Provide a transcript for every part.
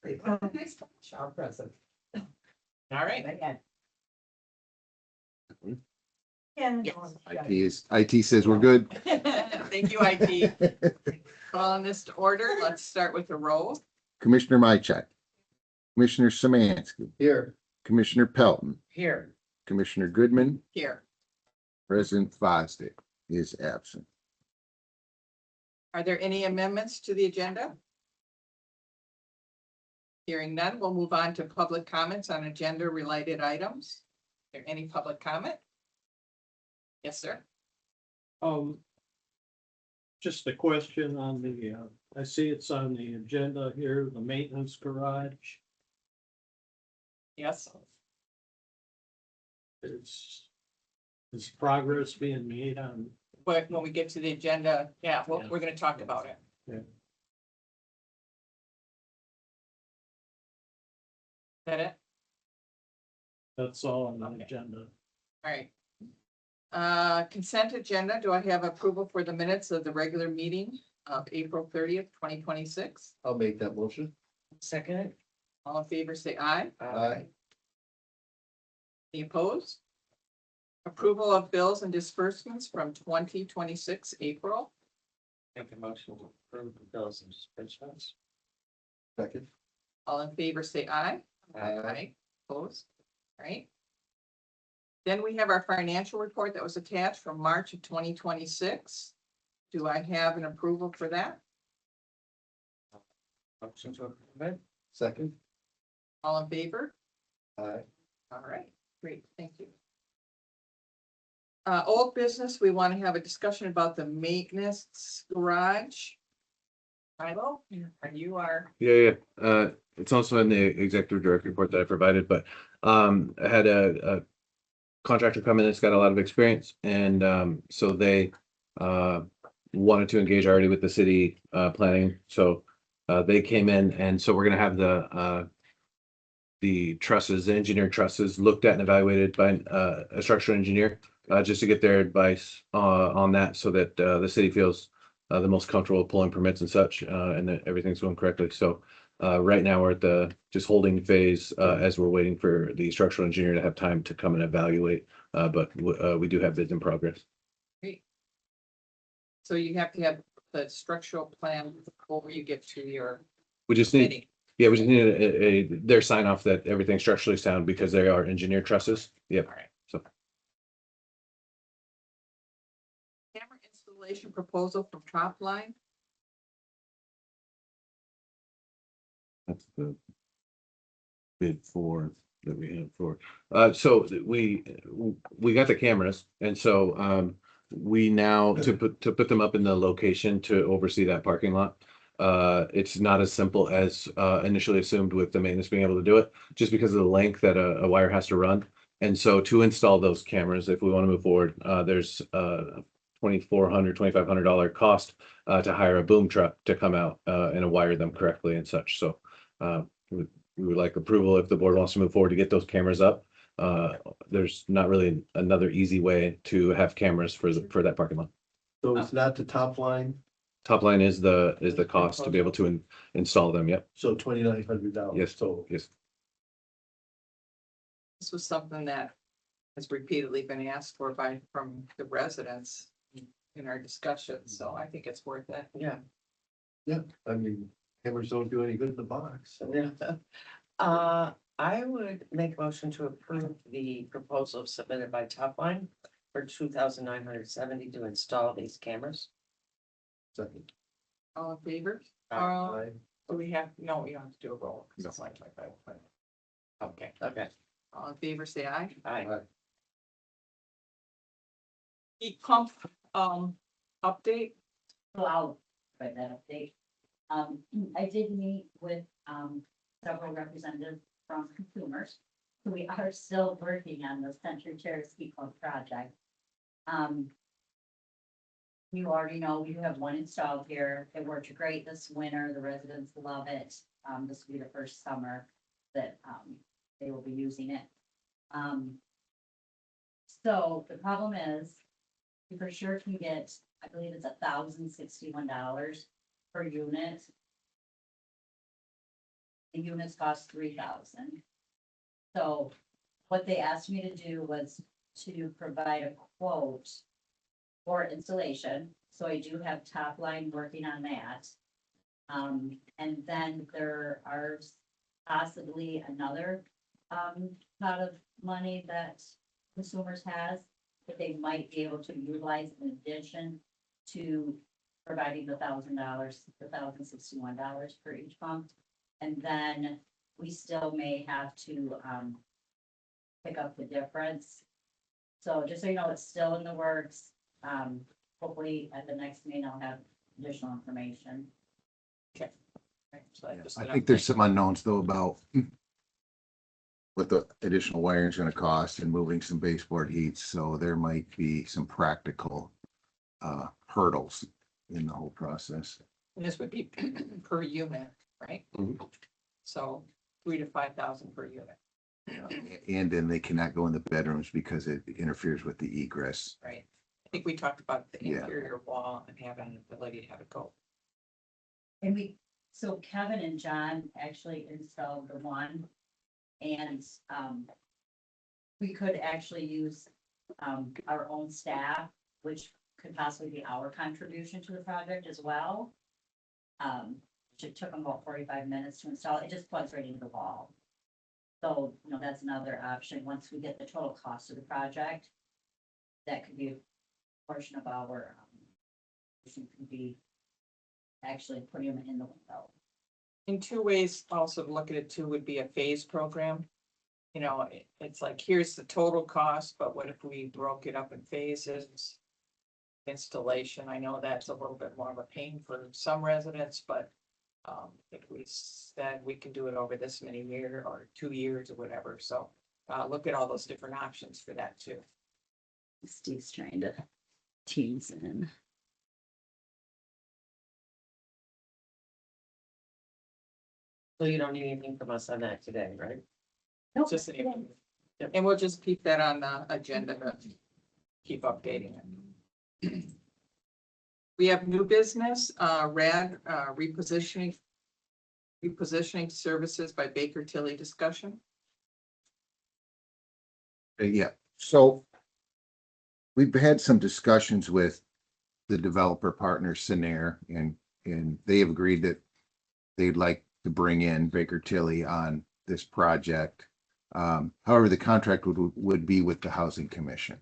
Nice job, present. All right. And IT says we're good. Thank you, IT. Calling this to order. Let's start with the roll. Commissioner Mychak, Commissioner Samansky, Here. Commissioner Pelton, Here. Commissioner Goodman, Here. President Fosdick is absent. Are there any amendments to the agenda? Hearing none, we'll move on to public comments on agenda-related items. Is there any public comment? Yes, sir. Just a question on the, I see it's on the agenda here, the maintenance garage. Yes. Is progress being made on? But when we get to the agenda, yeah, well, we're gonna talk about it. Yeah. Is that it? That's all on the Okay. agenda. All right. Consent agenda, do I have approval for the minutes of the regular meeting of April 30th, 2026? I'll make that motion. Second. All in favor, say aye. Aye. Any opposed? Approval of bills and disbursements from 2026 April. Make a motion to approve the bills and disbursements. Second. All in favor, say aye. Opposed? All right. Then we have our financial report that was attached from March of 2026. Do I have an approval for that? Motion to approve it. Second. All in favor? Aye. All right, great, thank you. Old business, we want to have a discussion about the maintenance garage. Milo, are you our, Yeah. It's also in the executive director report that I provided, but I had a contractor come in that's got a lot of experience, and so they wanted to engage already with the city planning. So they came in, and so we're gonna have the trusses, the engineered trusses, looked at and evaluated by a structural engineer, just to get their advice on that, so that the city feels the most comfortable pulling permits and such, and that everything's going correctly. So right now we're at the just holding phase as we're waiting for the structural engineer to have time to come and evaluate. But we do have bids in progress. so you have to have the structural plan before you get to your We just need, committee. yeah, we just need their sign off that everything's structurally sound because they are engineered trusses. Yep. All right. So Camera installation proposal from Top Line. that's the bid for that we have for. So we got the cameras, and so we now to put them up in the location to oversee that parking lot. It's not as simple as initially assumed with the maintenance being able to do it, just because of the length that a wire has to run. And so to install those cameras, if we want to move forward, there's $2,500 cost to hire a boom truck to come out and wire them correctly and such. So we would like approval if the board wants to move forward to get those cameras up. There's not really another easy way to have cameras for that parking lot. So it's not the top line, Top line is the cost to be able to install them. Yep. so $2,900. Yes. So Yes. This was something that has repeatedly been asked for from the residents in our discussions, so I think it's worth it. yeah, I mean, hammers don't do any good in the box. I would make a motion to approve the proposal submitted by Topline for $2,970 to install these cameras. Second. All in favor? Aye. So we have, no, you don't have to do a roll. 'cause No. it's like. Okay, Okay. all in favor, say aye. Aye. Heat pump, update. So I'll write that update. I did meet with, several representatives from consumers. So we are still working on the Century Terrace Heat Pump project. You already know we have one installed here. It worked great this winter. The residents love it. This will be the first summer that, they will be using it. So the problem is, you for sure can get, I believe it's $1,061 per unit. The units cost $3,000. So what they asked me to do was to provide a quote for installation. So I do have top line working on that. And then there are possibly another, pot of money that consumers has that they might be able to utilize in addition to providing the $1,000, the $1,061 for each pump. And then we still may have to, pick up the difference. So just so you know, it's still in the works. Hopefully at the next meeting, I'll have additional information. Right, so that just- I think there's some unknowns though about what the additional wiring is gonna cost and moving some baseboard heats, so there might be some practical hurdles in the whole process. And this would be per unit, right? Mhm. So 3,000 to 5,000 per unit, And then they cannot go in the bedrooms because it interferes with the egress. right? I think we talked about the Yeah. interior wall and having the ability to have it go. And so Kevin and John actually installed the one. And, we could actually use, our own staff, which could possibly be our contribution to the project as well. It took them about 45 minutes to install. It just plugs right into the wall. So, that's another option. Once we get the total cost of the project, that could be a portion of our, could be actually putting them in the window. In two ways, also to look at it too, would be a phase program. It's like, here's the total cost, but what if we broke it up in phases? Installation, I know that's a little bit more of a pain for some residents, but if we said we can do it over this many years or 2 years or whatever, so look at all those different options for that too. Steve's trying to tease in. So you don't need anything from us on that today, right? Just an- And we'll just keep that on the agenda to keep updating it. We have new business, RAD, repositioning services by Baker Tilly discussion. Yeah, so we've had some discussions with the developer partner, Scenair, and they have agreed that they'd like to bring in Baker Tilly on this project. However, the contract would be with the Housing Commission.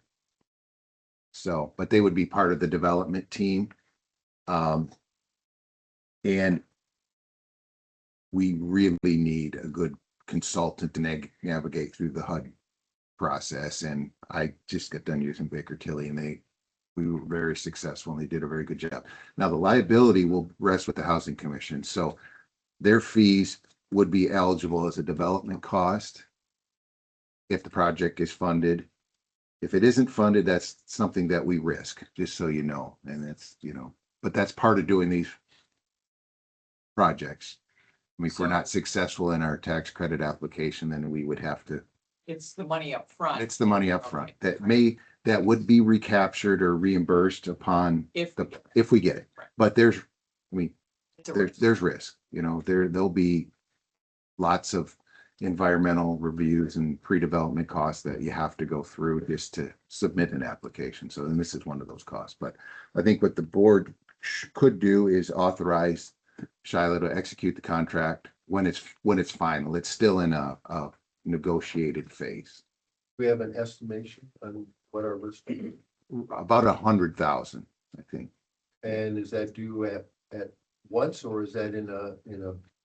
So, but they would be part of the development team. And we really need a good consultant to navigate through the HUD process. And I just got done using Baker Tilly and we were very successful and they did a very good job. Now the liability will rest with the Housing Commission. So their fees would be eligible as a development cost if the project is funded. If it isn't funded, that's something that we risk, just so you know. And that's, but that's part of doing these projects. I mean, if we're not successful in our tax credit application, then we would have to, It's the money up front. it's the money up front Okay. that would be recaptured or reimbursed upon If, if we get it. Right. But there's it's a risk. there's risk, there'll be lots of environmental reviews and pre-development costs that you have to go through just to submit an application. So then this is one of those costs, but I think what the board could do is authorize Shiloh to execute the contract when it's final. It's still in a negotiated phase. We have an estimation on what our list, About 100,000, I think. and is that due at once, or is that in a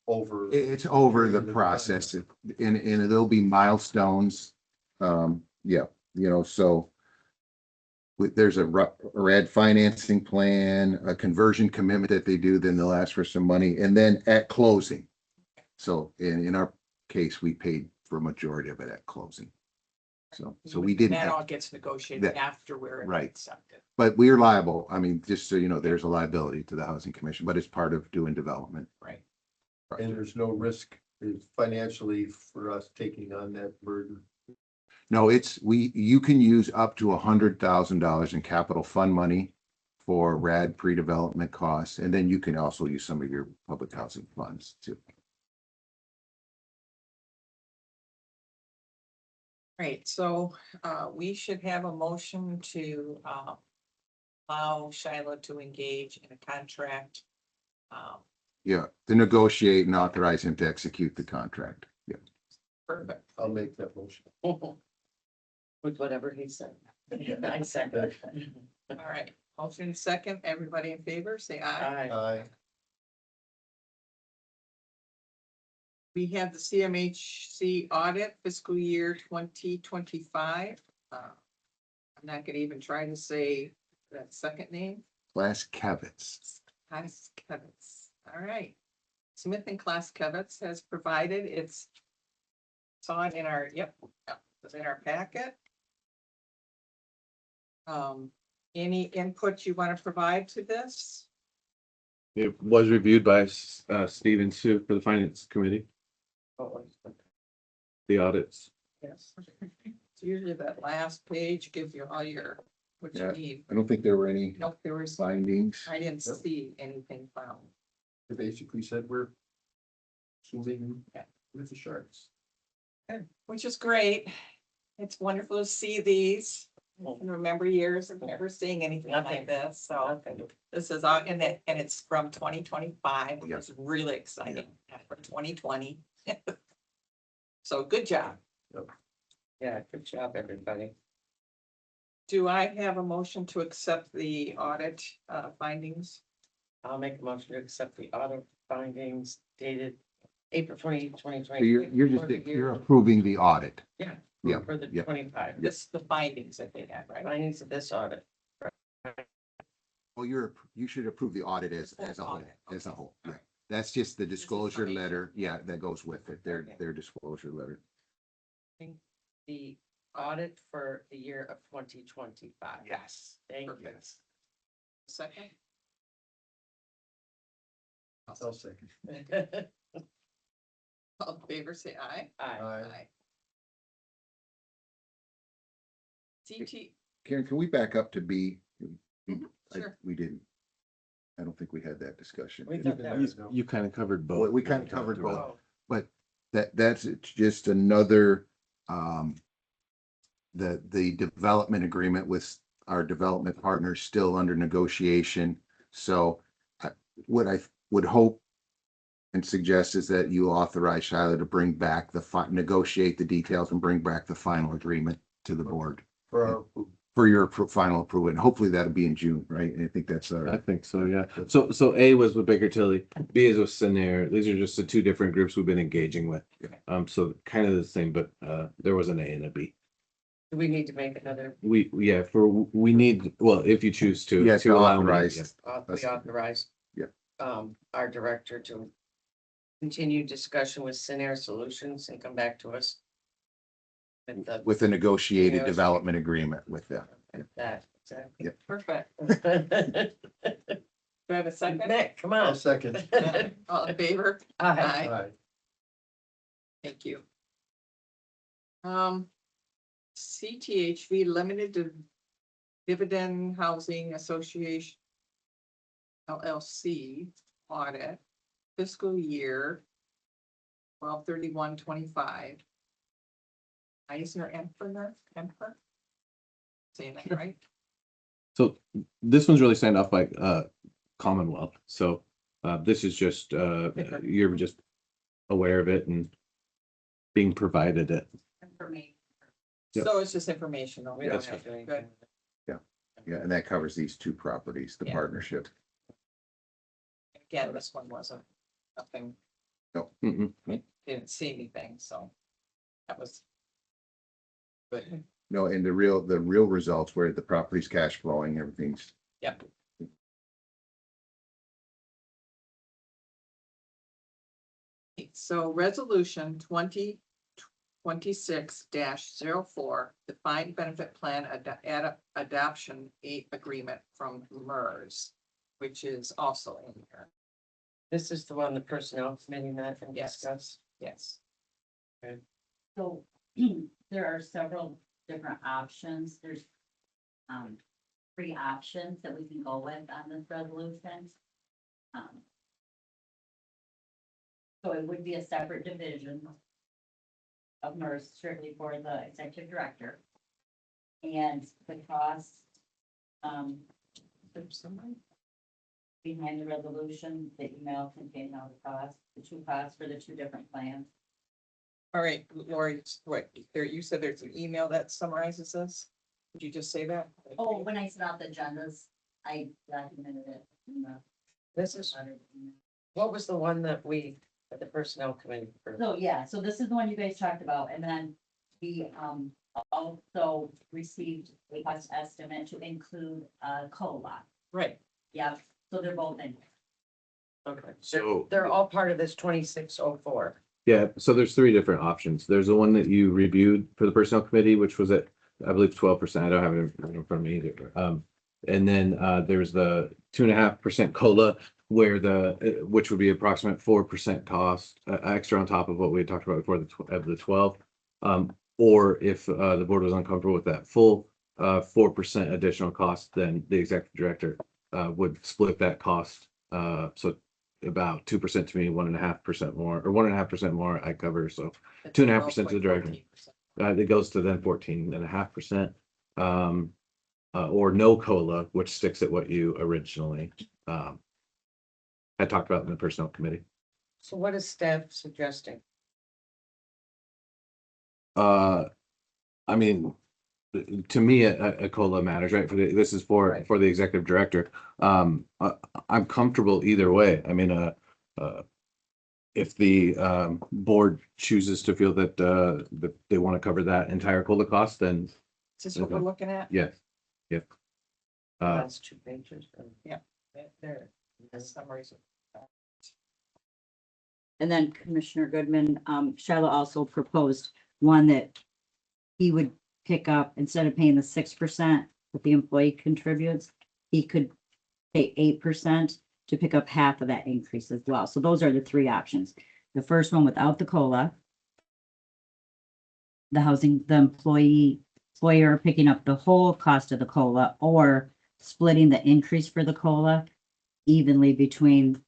over? It's over the process and there'll be milestones. Yeah, so there's a RAD financing plan, a conversion commitment that they do, then they'll ask for some money and then at closing. So in our case, we paid for a majority of it at closing. So we didn't That all have, gets negotiated that- after we're right. accepted. but we're liable. I mean, just so you know, there's a liability to the Housing Commission, but it's part of doing development. Right. And there's no risk financially for us taking on that burden. No, you can use up to $100,000 in capital fund money for RAD pre-development costs, and then you can also use some of your public housing funds too. Right, so we should have a motion to allow Shiloh to engage in a contract. Yeah, to negotiate and authorize him to execute the contract. Yeah. Perfect. I'll make that motion. With whatever he said. I second. All right, motion second, everybody in favor, say aye. Aye. Aye. We have the CMHC audit fiscal year 2025. I'm not gonna even try to say that second name. Class Kevitz. Klaus Kevitz. All right. Smith and Klaus Kevitz has provided, it's on in our, it's in our packet. Any input you want to provide to this? It was reviewed by Steve and Sue for the finance committee, the audits. Yes. It's usually that last page gives you all your, what you Yeah. need. I don't think there were any Nope, there was, findings. I didn't see anything found. They basically said we're swimming Yeah. with the sharks. Which is great. It's wonderful to see these. I can remember years of never seeing anything like Nothing. this, so this is all, and it's from 2025, which is really exciting, for 2020. So good job. Yeah, good job, everybody. Do I have a motion to accept the audit findings? I'll make a motion to accept the audit findings dated April 2020. So you're approving the audit. Yeah. Yeah, For the yeah. 25. This, the findings that they had, right? Findings of this audit. Well, you should approve the audit as a whole, as a whole. Yeah. That's just the disclosure information. letter. Yeah, that goes with it. Their disclosure letter. The audit for the year of 2025. Yes. Thank you. Perfect. Second, I'll second. all in favor, say aye. Aye. CT, Karen, can we back up to B? sure. We didn't. I don't think we had that discussion. We thought that was. You kind of covered both. We kind of covered both. Oh, But that's just another, the development agreement with our development partners still under negotiation. So what I would hope and suggest is that you authorize Shiloh to bring back negotiate the details and bring back the final agreement to the board for your final approval. And hopefully that'll be in June, right? And I think that's I think so, yeah. So A was with Baker Tilly, B is with Scenair. These are just the two different groups we've been engaging with. So kind of the same, but there was an A and a B. Do we need to make another, We need, well, if you choose to. Yes, to allow me, authorize. yeah. we authorize? Yeah. Our director to continue discussion with Scenair Solutions and come back to us. With a negotiated Negotiate. development agreement with them. That, exactly. Perfect. Do I have a second? Nick, come I'll on. second. All in favor? Aye. Aye. Thank you. CTHV Limited Dividend Housing Association LLC audit fiscal year 12/31/25. Eisner Emperor? Saying that right? So this one's really signed off by Commonwealth. So this is just you're just aware of it and being provided it. Information. Yep. So it's just informational. We don't That's have to do Good. anything. Yeah, and that covers these two properties, the Yeah. partnership. Again, this one wasn't nothing, Mm-mm. didn't see anything, so that was good. No, and the real results where the property's cash flowing, everything's. Yep. So resolution 2026-04, defined benefit plan adoption agreement from MERS, which is also in here. This is the one the personnel committee met and Yes. discussed. Yes. So there are several different options. There's three options that we can go with on this resolution. So it would be a separate division. of MERS strictly for the executive director. And the cost, behind the resolution, the email containing all the costs, the two costs for the two different plans. All right, Lori, what, there, you said there's an email that summarizes this? Did you just say that? Oh, when I sent out the agendas, I documented it. in the This is, letter. what was the one that we, at the personnel committee? So, yeah, so this is the one you guys talked about, and then we, also received a cost estimate to include, COLA. Right, Yep, so they're both in. Okay, So- they're all part of this 2604. Yeah, so there's three different options. There's the one that you reviewed for the personnel committee, which was at, I believe, 12%. I don't have it in front of me either. And then there's the 2.5% COLA, where which would be approximate 4% cost extra on top of what we had talked about before the 12. Or if the board was uncomfortable with that full 4% additional cost, then the executive director would split that cost. So about 2% to me, 1.5% more, or 1.5% more I cover. So 2.5% to the director. 12.14%. It goes to then 14.5%. Or no COLA, which sticks at what you originally had talked about in the personnel committee. So what is staff suggesting? I mean, to me, a COLA matters, right? This is for Right. the executive director. I'm comfortable either way. I mean, if the board chooses to feel that that they want to cover that entire COLA cost, then Is this what we're looking at? yes, yep. That's 2 pages. There, the summaries. And then Commissioner Goodman, Charlotte also proposed one that he would pick up, instead of paying the 6% that the employee contributes, he could pay 8% to pick up half of that increase as well. So those are the three options. The first one without the COLA, the employer picking up the whole cost of the COLA, or splitting the increase for the COLA evenly between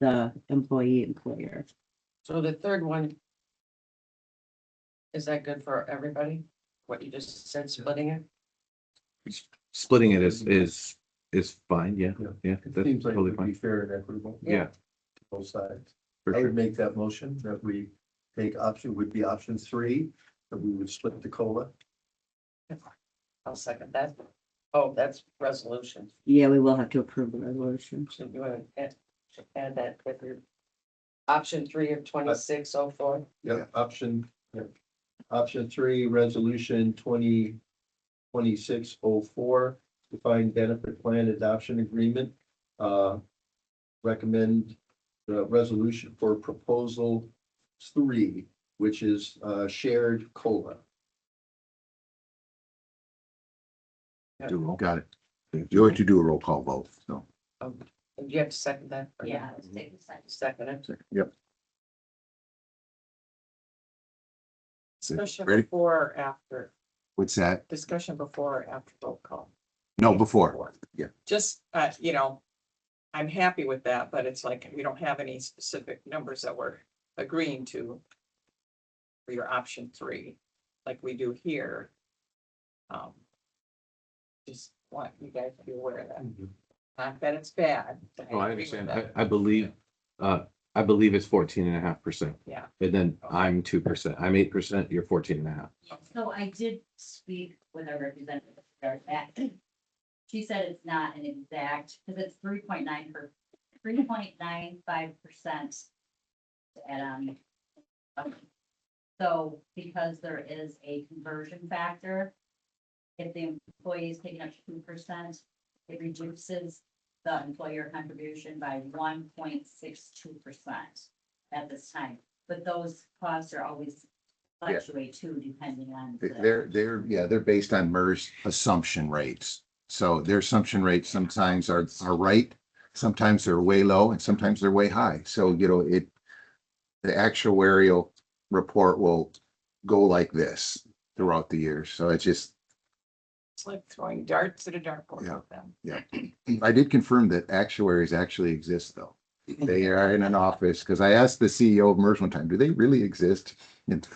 the employer. So the third one, is that good for everybody? What you just said, splitting it? Splitting it is fine. Yeah, yeah, It that's seems like it totally would be fine. fair and equitable. Yeah, to Both sides. for I sure. would make that motion that we take option 3, that we would split the COLA. I'll second that. Oh, that's resolution. Yeah, we will have to approve the resolution. So you want to add that with your option 3 of 2604? Yeah, option 3, resolution 202604, defined benefit plan adoption agreement. Recommend the resolution for proposal 3, which is shared COLA. Got it. You have to do a roll call vote, so. Do you have to second that? or not? Yeah, let's take a second. Second it. Yep. Discussion Ready? before or after, What's that? discussion before or after roll call. No, before. Yeah. Just, I'm happy with that, but it's like, we don't have any specific numbers that we're agreeing to for your option 3, like we do here. Just want you guys to be aware of that. Not that it's bad. but Oh, I agree with understand. that. I believe it's 14.5%. Yeah. And then I'm 2%. I'm 8%, you're 14.5. So I did speak with our representative. regarding that. She said it's not an exact, because it's 3.95%. And, so because there is a conversion factor, if the employee is taking up 2%, it reduces the employer contribution by 1.62% at this time. But those costs are always fluctuate too, depending on. the- They're based on MERS assumption rates. So their assumption rates sometimes are right, sometimes they're way low, and sometimes they're way high. So, the actuarial report will go like this throughout the year. So it's just, It's like throwing darts at a dartboard Yeah. with them. I did confirm that actuaries actually exist, though. They are in an office, because I asked the CEO of MERS one time, do they really exist? And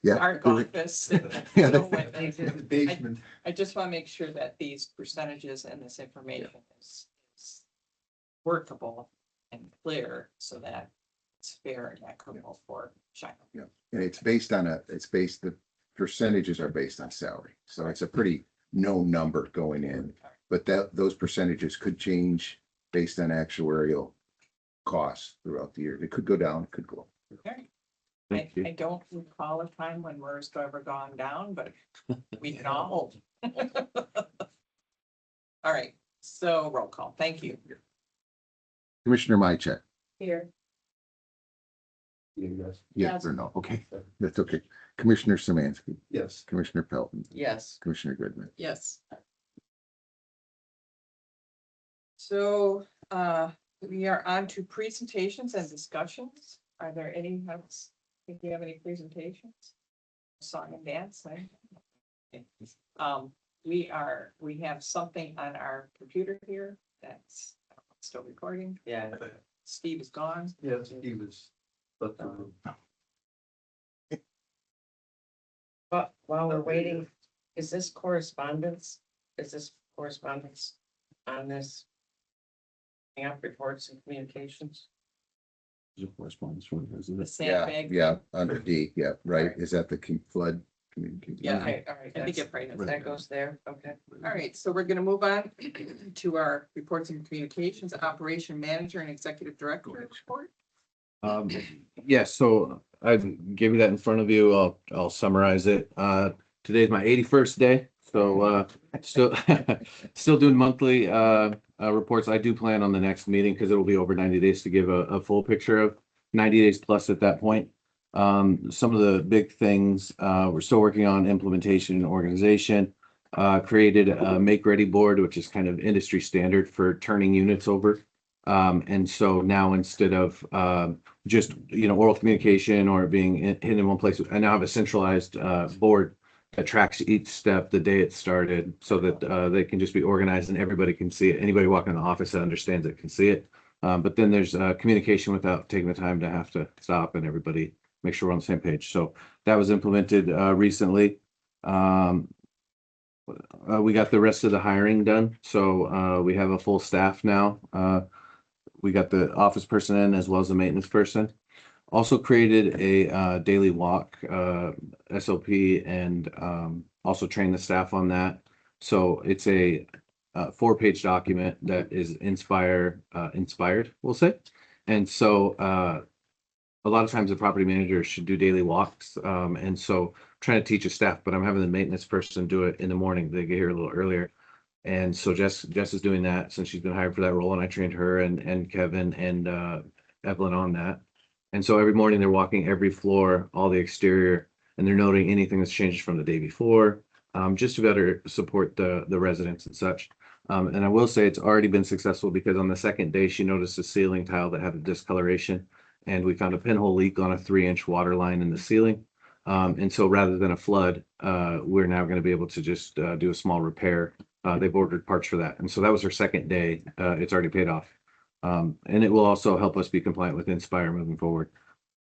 Yeah. our office. Yeah. The basement. I just want to make sure that these percentages and this information is workable and clear so that it's fair and equitable for Shiloh. Yeah, and it's based, the percentages are based on salary, so it's a pretty known number going in. But those percentages could change based on actuarial costs throughout the year. It could go down, it could go up. Okay. Thank you. I don't recall a time when MERS ever gone down, but we can all hope. All right, so roll call. Thank you. Commissioner Mychet, Here. Yes. yes Yes. or no? Okay, that's okay. Commissioner Samansky, Yes. Commissioner Pelton, Yes. Commissioner Goodman. Yes. So we are on to presentations and discussions. Are there any, think you have any presentations? Song and dance, right? We have something on our computer here that's still recording. Yeah. Steve is gone. Yes, he was. But the room. But while we're waiting, is this correspondence? Is this correspondence on this? App reports and communications? There's a correspondence from, isn't The it? sandbag. Yeah, under D, yeah, right. Is that the flood communication? Yeah, Okay, all right. I think it that's- probably is. That goes there, okay. All right, so we're gonna move on to our reports and communications, operation manager and executive director report. Yes, so I gave you that in front of you. I'll summarize it. Today's my 81st day, so still still doing monthly reports. I do plan on the next meeting because it will be over 90 days to give a full picture of 90 days plus at that point. Some of the big things we're still working on: implementation and organization. Created a make ready board, which is kind of industry standard for turning units over. And so now instead of just, oral communication or it being hidden in one place, I now have a centralized board that tracks each step the day it started so that they can just be organized and everybody can see it. Anybody walking in the office that understands it can see it. But then there's communication without taking the time to have to stop and everybody make sure we're on the same page. So that was implemented recently. We got the rest of the hiring done. So we have a full staff now. We got the office person in as well as the maintenance person. Also created a daily walk SOP and also trained the staff on that. So it's a 4-page document that is inspired, we'll say. And so a lot of times the property manager should do daily walks. And so trying to teach a staff, but I'm having the maintenance person do it in the morning. They get here a little earlier. And so Jess is doing that since she's been hired for that role, and I trained her and Kevin and Evelyn on that. And so every morning they're walking every floor, all the exterior, and they're noting anything that's changed from the day before, just to better support the residents and such. And I will say it's already been successful because on the second day she noticed a ceiling tile that had a discoloration, and we found a pinhole leak on a 3-inch water line in the ceiling. And so rather than a flood, we're now going to be able to just do a small repair. They've ordered parts for that. And so that was her second day. It's already paid off. And it will also help us be compliant with Inspire moving forward.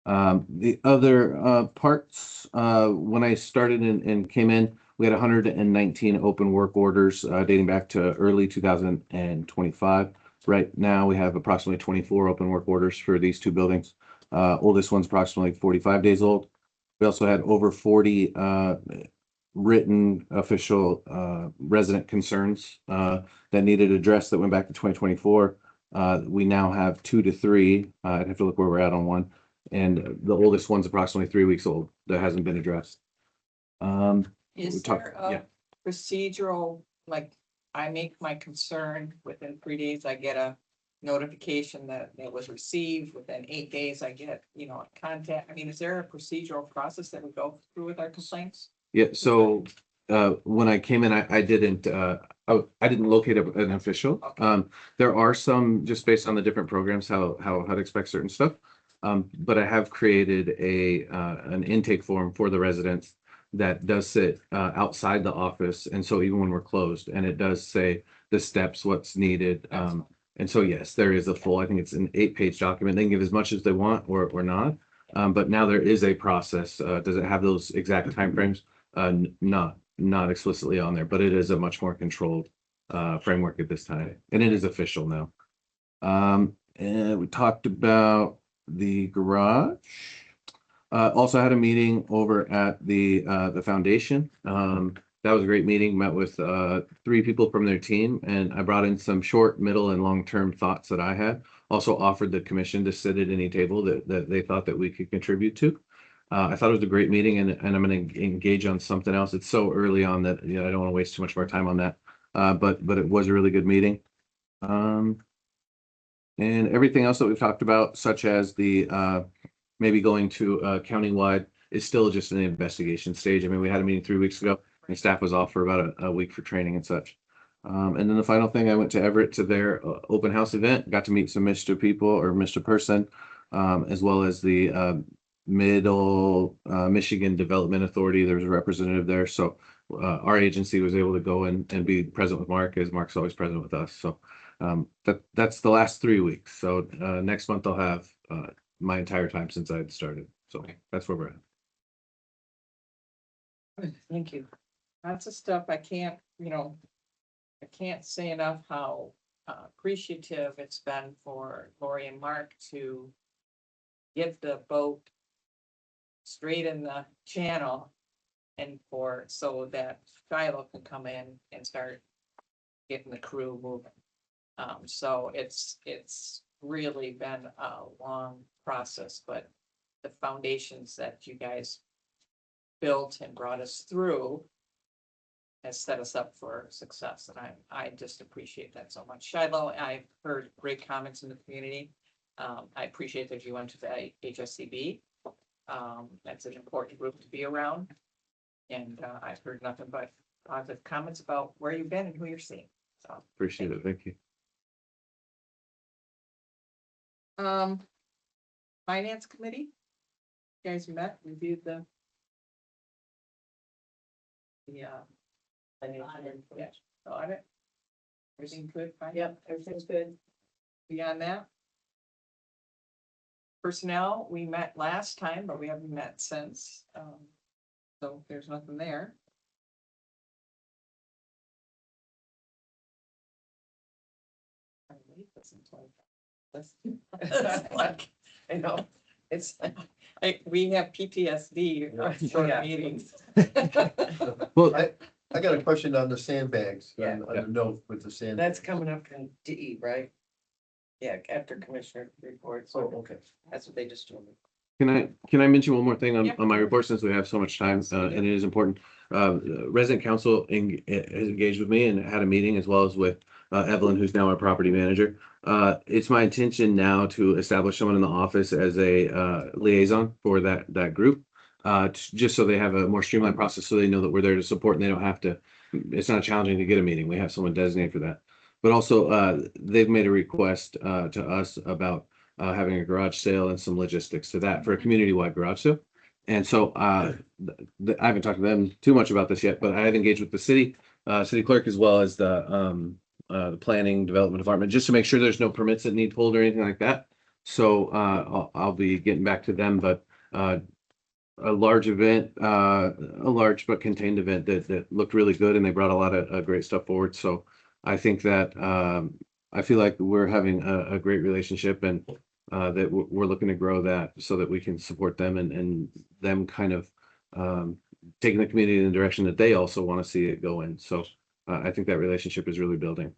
The other parts, when I started and came in, we had 119 open work orders dating back to early 2025. Right now, we have approximately 24 open work orders for these 2 buildings. Oldest one's approximately 45 days old. We also had over 40 written official resident concerns that needed addressed that went back to 2024. We now have 2 to 3. I'd have to look where we're at on one. And the oldest one's approximately 3 weeks old that hasn't been addressed. Is We talked- there a yeah. procedural, like, I make my concern within 3 days, I get a notification that it was received, within 8 days, I get, a contact, I mean, is there a procedural process that we go through with our complaints? Yeah, so when I came in, I didn't locate an official. Okay. There are some just based on the different programs, how to expect certain stuff. But I have created an intake form for the residents that does sit outside the office. And so even when we're closed, and it does say the steps, what's needed. And so, yes, there is a full, I think it's an 8-page document. They can give as much as they want or not. But now there is a process. Does it have those exact timeframes? Not explicitly on there, but it is a much more controlled framework at this time, and it is official now. And we talked about the garage. Also had a meeting over at the foundation. That was a great meeting. Met with 3 people from their team, and I brought in some short, middle, and long-term thoughts that I had. Also offered the commission to sit at any table that they thought that we could contribute to. I thought it was a great meeting, and I'm going to engage on something else. It's so early on that I don't want to waste too much of our time on that. But it was a really good meeting. And everything else that we've talked about, such as the maybe going to countywide, is still just an investigation stage. I mean, we had a meeting 3 weeks ago, and staff was off for about a week for training and such. And then the final thing, I went to Everett to their open house event, got to meet some Mr. people or Mr. Person, as well as the Middle Michigan Development Authority. There was a representative there. So our agency was able to go and be present with Mark, as Mark's always present with us. So that's the last 3 weeks. So next month I'll have my entire time since I had started. So that's where we're at. Thank you. Lots of stuff. I can't say enough how appreciative it's been for Lori and Mark to get the boat straight in the channel and so that Shiloh can come in and start getting the crew moving. So it's really been a long process, but the foundations that you guys built and brought us through has set us up for success, and I just appreciate that so much. Shiloh, I've heard great comments in the community. I appreciate that you went to the HSCB. That's an important group to be around, and I've heard nothing but positive comments about where you've been and who you're seeing. So Appreciate it. Thank you. Finance committee, you guys met, reviewed the audit. Everything good? Fine? Yep, everything's good. Beyond that? Personnel, we met last time, but we haven't met since. So there's nothing there. I believe this is like, I know, it's, we have PTSD of short Yeah. meetings. Well, I got a question on the sandbags, Yeah. on the note with the sand. that's coming up in DE, right? Yeah, after commissioner reports, Oh, so okay. that's what they just told me. Can I mention one more thing Yeah. on my report, since we have so much time, and it is important? Resident council has engaged with me and had a meeting, as well as with Evelyn, who's now our property manager. It's my intention now to establish someone in the office as a liaison for that group. Just so they have a more streamlined process, so they know that we're there to support, and they don't have to, it's not challenging to get a meeting. We have someone designated for that. But also, they've made a request to us about having a garage sale and some logistics to that for a community-wide garage sale. And so I haven't talked to them too much about this yet, but I have engaged with the city clerk, as well as the planning development department, just to make sure there's no permits that need pulled or anything like that. So I'll be getting back to them, but a large event, a large but contained event that looked really good, and they brought a lot of great stuff forward. So I think that I feel like we're having a great relationship, and that we're looking to grow that so that we can support them, and them kind of taking the community in the direction that they also want to see it go in. So I think that relationship is really building.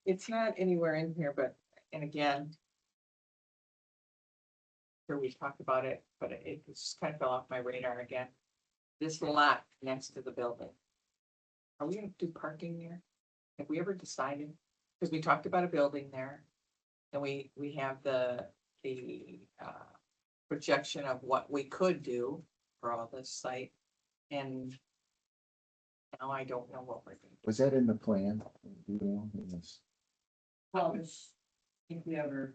It's not anywhere in here, but, and again, sure we talked about it, but it just kind of fell off my radar again. This lot next to the building. Are we gonna do parking there? Have we ever decided? Because we talked about a building there. And we have the projection of what we could do for all this site. And now I don't know what we're doing. Was that in the plan? Yes. Well, if we ever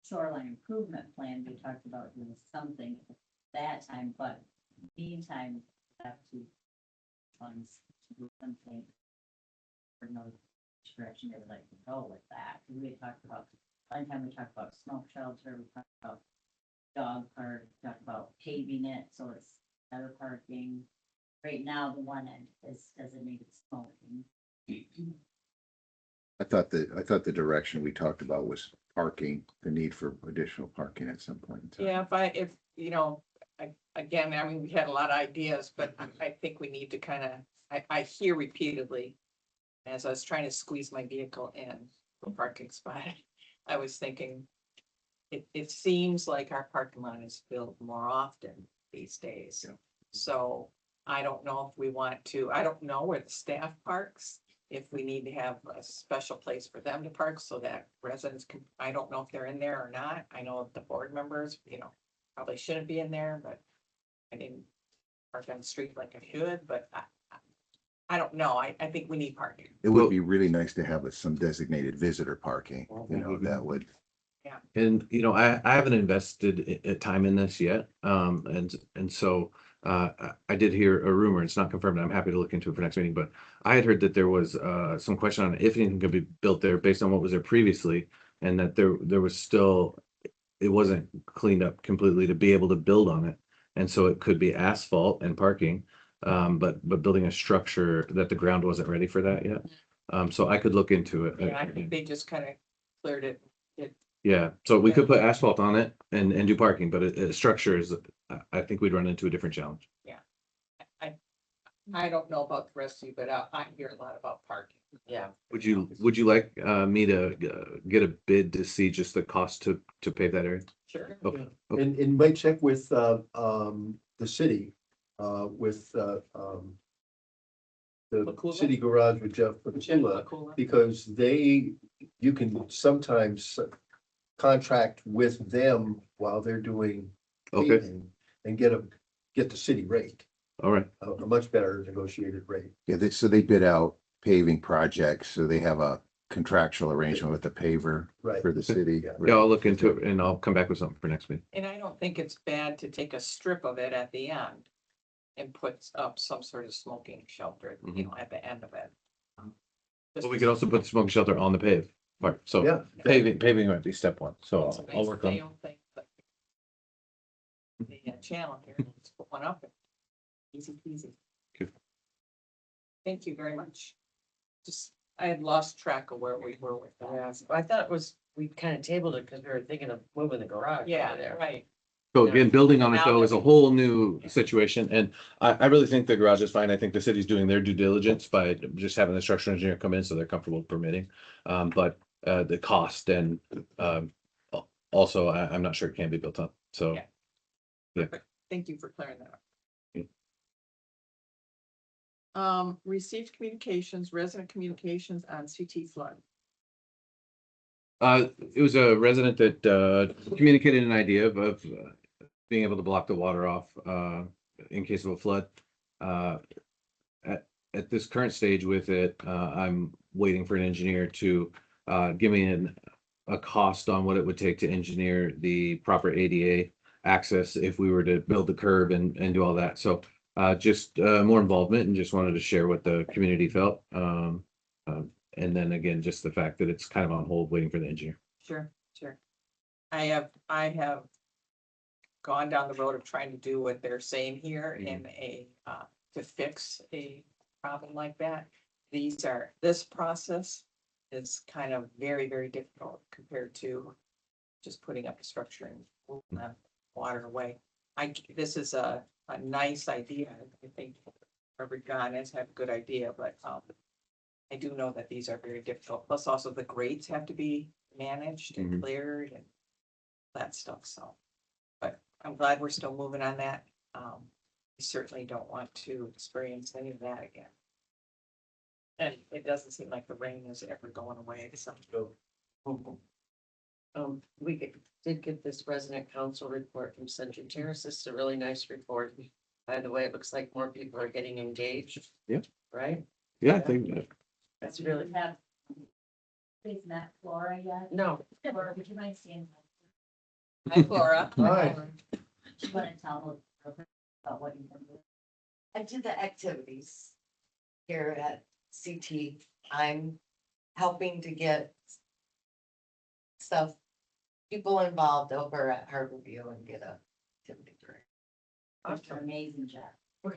shoreline improvement plan, we talked about doing something at that time, but meantime, have to funds to do something. For no direction they would like to go with that. We had talked about, one time we talked about smoke shelter, we talked about dog park, talk about paving it, so it's better parking. Right now, the one end is designated smoking. I thought the direction we talked about was parking, the need for additional parking at some point in time. Yeah, if, you know, again, I mean, we had a lot of ideas, but I think we need to kind of, I hear repeatedly. As I was trying to squeeze my vehicle in the parking spot, I was thinking. It seems like our parking lot is filled more often these days. Yeah. So I don't know if we want to, I don't know where the staff parks. If we need to have a special place for them to park so that residents can, I don't know if they're in there or not. I know the board members, you know, probably shouldn't be in there, but I didn't park on the street like I should, but I don't know. I think we need parking. It would be really nice to have some designated visitor parking, you know, that would. And, you know, I haven't invested time in this yet. And so I did hear a rumor, it's not confirmed. I'm happy to look into it for next meeting, but I had heard that there was some question on if anything could be built there based on what was there previously. And that there was still, it wasn't cleaned up completely to be able to build on it. And so it could be asphalt and parking, but building a structure that the ground wasn't ready for that yet. So I could look into it. Yeah, I think they just kind of cleared it. Yeah, so we could put asphalt on it and do parking, but a structure is, I think we'd run into a different challenge. I don't know about the rest of you, but I hear a lot about parking. Yeah, Would you like me to get a bid to see just the cost to pave that area? Sure. Okay. And might check with, the city, with, the Makula? city garage with Jeff Patula, Cool. because you can sometimes contract with them while they're doing Okay, paving and get the city rate, all right. a much better negotiated rate. Yeah, so they bid out paving projects, so they have a contractual arrangement with the paver Right. for the city. Yeah. Yeah, I'll look into it and I'll come back with something for next meeting. And I don't think it's bad to take a strip of it at the end and put up some sort of smoking shelter, you know, at the end of it. But we could also put the smoke shelter on the pave part, so Yeah. paving might be step one, so It's a I'll nice work on it. stay-on thing, but the channel here, let's put one up. Easy peasy. Good. Thank you very much. Just, I had lost track of where we were with yeah, that. so I thought it was, we kind of tabled it because we were thinking of moving the garage Yeah, over there. right. So again, building on it Now though that is a we- whole new situation, and I really think the garage is fine. I think the city's doing their due diligence by just having the structural engineer come in so they're comfortable permitting. But the cost and also I'm not sure it can be built on, so. Yeah. Thank you for clearing that up. Yeah. Received communications, resident communications on CT flood. It was a resident that communicated an idea of being able to block the water off in case of a flood. At this current stage with it, I'm waiting for an engineer to give me a cost on what it would take to engineer the proper ADA access if we were to build the curb and do all that. So just more involvement, and just wanted to share what the community felt. And then again, just the fact that it's kind of on hold, waiting for the engineer. Sure, sure. I have gone down the road of trying to do what they're saying here in to fix a problem like that. This process is kind of very, very difficult compared to just putting up a structure and moving that water away. This is a nice idea. I think Reverend John has had a good idea, but I do know that these are very difficult. Plus also the grades have to be managed and Mhm. cleared and that stuff, so. But I'm glad we're still moving on that. We certainly don't want to experience any of that again. And it doesn't seem like the rain is ever going away, so. Did get this resident council report from Century Terrace. It's a really nice report. By the way, it looks like more people are getting engaged. Yeah. Right? Yeah, I think That's really, Have, please, Matt, Flora yet? no, Flora, would you mind seeing? Hi, Flora. Hi. Do you want to tell us a little bit about what you've been doing? I do the activities here at CT. I'm helping to get stuff people involved over at Harborview and get a activity grant. It's an amazing job.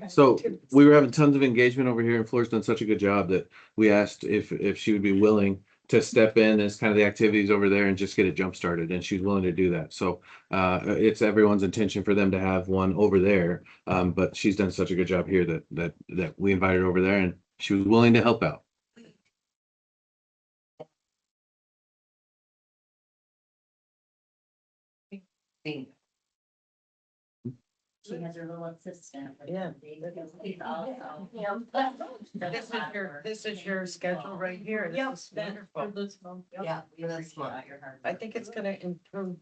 So we were having tons of engagement over here and Flora's done such a good job that we asked if she would be willing to step in as kind of the activities over there and just get it jump started. And she's willing to do that. So it's everyone's intention for them to have one over there. But she's done such a good job here that we invited her over there and she was willing to help out. She has her little assistant. Yeah. He's also. This is your schedule right here. Yep. This is wonderful. Yeah, We this appreciate month. all your hard I work. think it's gonna improve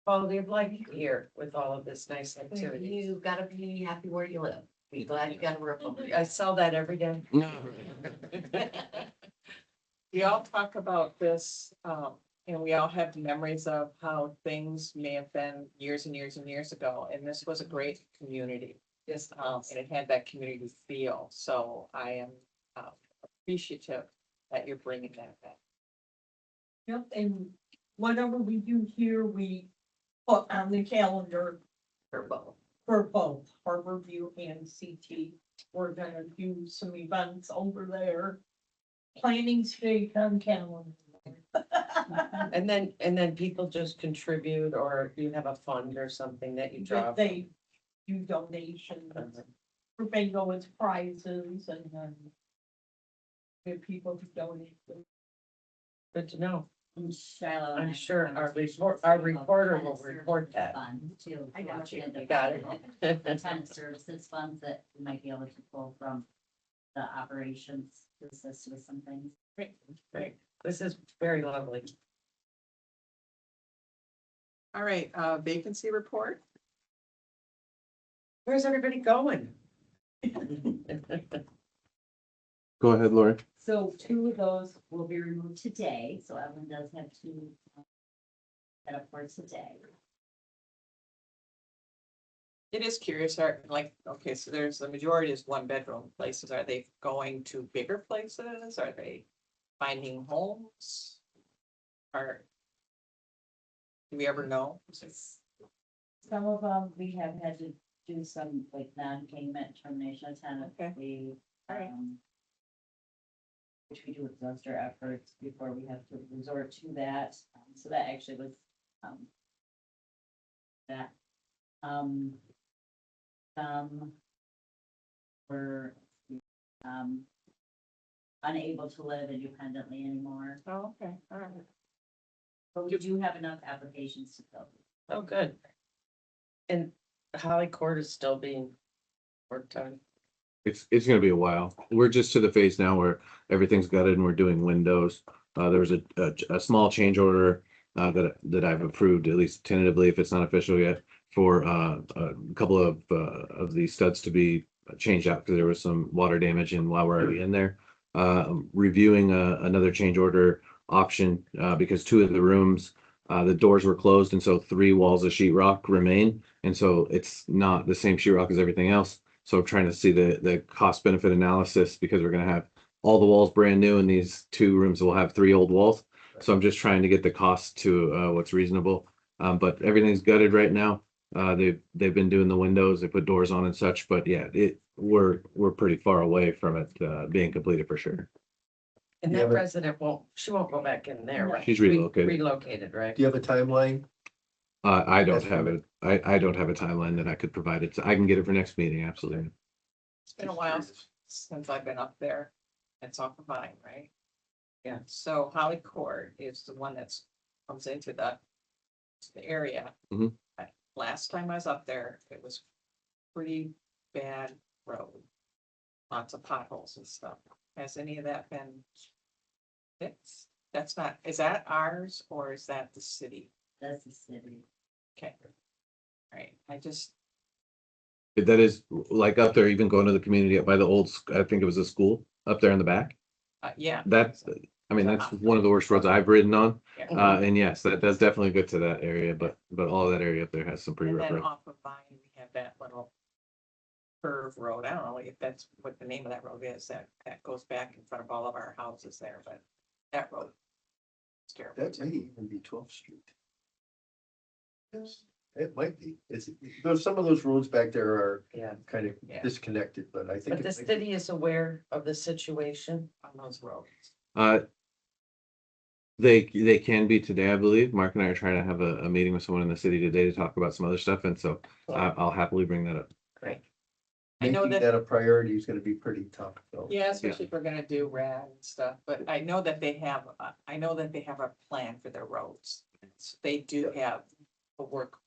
quality of life here with all of this nice activity. You gotta be happy where you live. Be glad you got a roof over your I sell that every day. We all talk about this, and we all have memories of how things may have been years and years and years ago, and this was a great community. Yes. And it had that community feel, so I am appreciative that you're bringing that back. Yep, and whatever we do here, we put on the calendar for both. for both Harborview and CT. We're gonna do some events over there. Planning stage on calendar. And then people just contribute or you have a fund or something that you draw. They do donations for bingo as prizes and then get people to donate. Good to know. And Shiloh and I'm I sure have our conversations reporter about will tenant report services that. fund too. I got you. End up You got having it. Tenant services funds that we might be able to pull from the operations to assist with some things. Great. This is very lovely. All right, vacancy report. Where's everybody going? Go ahead, Lori. So 2 of those will be removed today, so Evelyn does have 2 set up for today. It is curious, like, okay, so there's the majority is 1-bedroom places. Are they going to bigger places? Are they finding homes? Or do we ever know? Some of them, we have had to do some like non-payment termination of tenant Okay. fee. All right. Which we do exhaust our efforts before we have to resort to that. So that actually was, that, some were, unable to live independently anymore, Oh, okay, all right. but we do have enough applications to fill. Oh, good. And Holly Court is still being worked on. It's gonna be a while. We're just to the phase now where everything's gutted and we're doing windows. There was a small change order that I've approved, at least tentatively, if it's not official yet, for a couple of these studs to be changed out because there was some water damage and while we're already in there. Reviewing another change order option because 2 of the rooms, the doors were closed and so 3 walls of sheetrock remain. And so it's not the same sheetrock as everything else. So trying to see the cost benefit analysis because we're gonna have all the walls brand new and these 2 rooms will have 3 old walls. So I'm just trying to get the cost to what's reasonable. But everything's gutted right now. They've been doing the windows, they put doors on and such, but yeah, we're pretty far away from it being completed for sure. And Yeah, that but- resident she won't go back in there, right? She's relocated. Relocated, right? Do you have a timeline? I don't That's have it. I don't have a timeline that I could provide it. I can get it for next meeting, absolutely. It's been a while since I've been up there. It's all combined, right? Yeah. So Holly Court is the one that's comes into the area. Mhm. Last time I was up there, it was pretty bad road. Lots of potholes and stuff. Has any of that been fixed? That's not, is that ours or is that the city? That's the city. Okay. All right, I just, That is like up there, even going to the community up by the old, I think it was a school up there in the back. yeah. That's, I mean, that's one of the worst roads I've ridden on. Yeah. And yes, that's definitely good to that area, but all that area up there has some pretty And rough then roads. off of Vine, we have that little curve road. I don't know if that's what the name of that road is, that goes back in front of all of our houses there, but that road. It's terrible. That may even be 12th Street. It might be. There's some of those roads back there are Yeah, kind of Yeah. disconnected, but I think. but the it might be- city is aware of the situation on those roads. Uh, they can be today, I believe. Mark and I are trying to have a meeting with someone in the city today to talk about some other stuff, and so I'll happily bring that up. Great. I know Making that a priority is gonna be pretty tough, though. Yeah, especially if we're gonna do rad and stuff, but I know that they have, I know that they have a plan for their roads. They do have a work.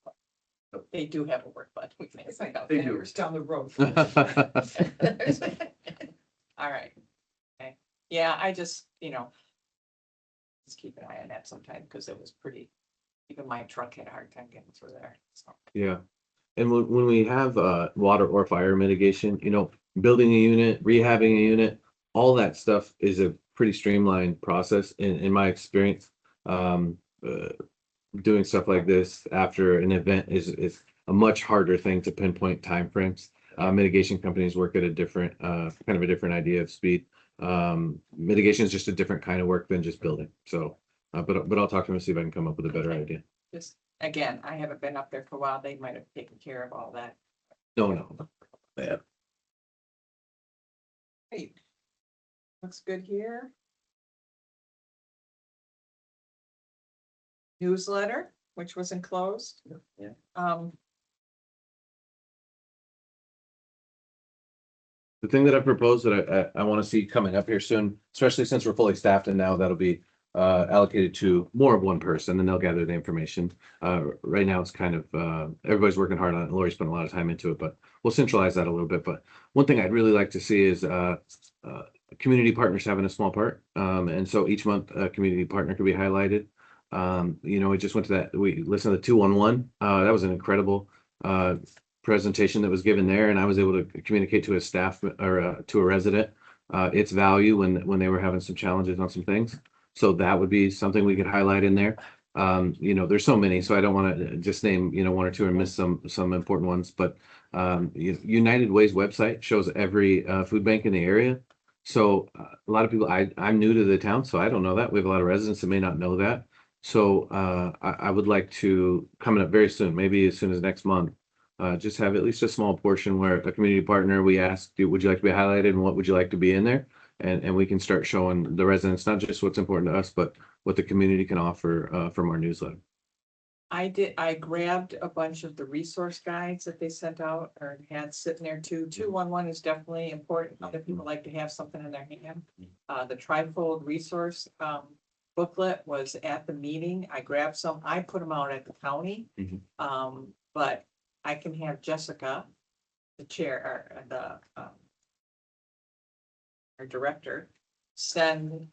They do have a work plan. We can say that. They do. Years down the road. All right. Okay. Yeah, I just, just keep an eye on that sometime because it was pretty, even my truck had a hard time getting through there, so. Yeah. And when we have water or fire mitigation, building a unit, rehabbing a unit, all that stuff is a pretty streamlined process in my experience. Doing stuff like this after an event is a much harder thing to pinpoint timeframes. Mitigation companies work at a different kind of a different idea of speed. Mitigation is just a different kind of work than just building. So, but I'll talk to them and see if I can come up with a better idea. Just, again, I haven't been up there for a while. They might have taken care of all that. No. Yeah. Great. Looks good here. Newsletter, which was enclosed. Yeah. The thing that I proposed that I want to see coming up here soon, especially since we're fully staffed and now that'll be allocated to more of one person and they'll gather the information. Right now it's kind of everybody's working hard on it. Lori's putting a lot of time into it, but we'll centralize that a little bit. But one thing I'd really like to see is community partners having a small part. And so each month a community partner could be highlighted. We just went to that, we listened to the 211. That was an incredible presentation that was given there, and I was able to communicate to a staff or to a resident its value when they were having some challenges on some things. So that would be something we could highlight in there. There's so many, so I don't want to just name one or two and miss some important ones. But United Way's website shows every food bank in the area. So a lot of people, I'm new to the town, so I don't know that. We have a lot of residents that may not know that. So I would like to, coming up very soon, maybe as soon as next month, just have at least a small portion where a community partner, we ask, would you like to be highlighted and what would you like to be in there? And we can start showing the residents, not just what's important to us, but what the community can offer from our newsletter. I grabbed a bunch of the resource guides that they sent out or had sitting there too. 211 is definitely important. Other people like to have something in their hand. The trifold resource booklet was at the meeting. I grabbed some, I put them out at the county. But I can have Jessica, the chair, or the our director, send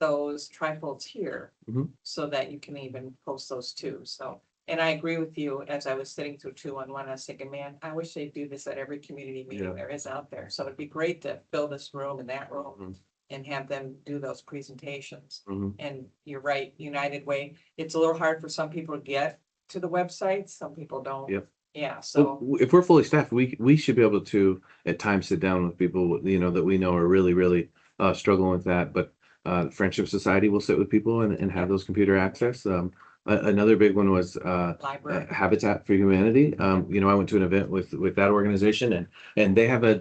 those trifolds here Mhm. so that you can even post those too. So, and I agree with you, as I was sitting through 211, I was thinking, man, I wish they'd do this at every community meeting Yeah. there is out there. So it'd be great to fill this room and that room Mhm. and have them do those presentations. Mhm. And you're right, United Way, it's a little hard for some people to get to the website. Some people don't. Yep. Yeah, so. Well, if we're fully staffed, we should be able to at times sit down with people, that we know are really struggling with that. But Friendship Society will sit with people and have those computer access. Another big one was Library. Habitat for Humanity. I went to an event with that organization and they have a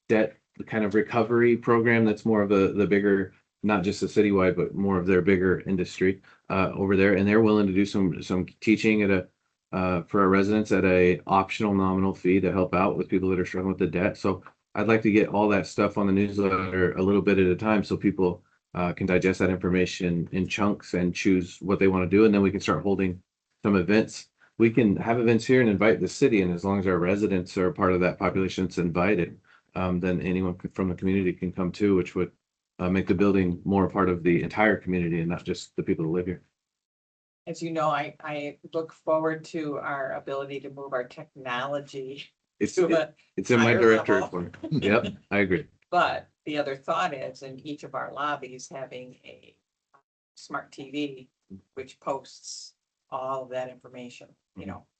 debt kind of recovery program that's more of the bigger, not just a citywide, but more of their bigger industry over there. And they're willing to do some teaching for our residents at a optional nominal fee to help out with people that are struggling with the debt. So I'd like to get all that stuff on the newsletter a little bit at a time so people can digest that information in chunks and choose what they want to do. And then we can start holding some events. We can have events here and invite the city. And as long as our residents are part of that population that's invited, then anyone from the community can come too, which would make the building more a part of the entire community and not just the people that live here. As you know, I look forward to our ability to move our technology It's to a it's in my higher directory level. report. Yep, I agree. But the other thought is in each of our lobbies having a smart TV, which posts all of that information,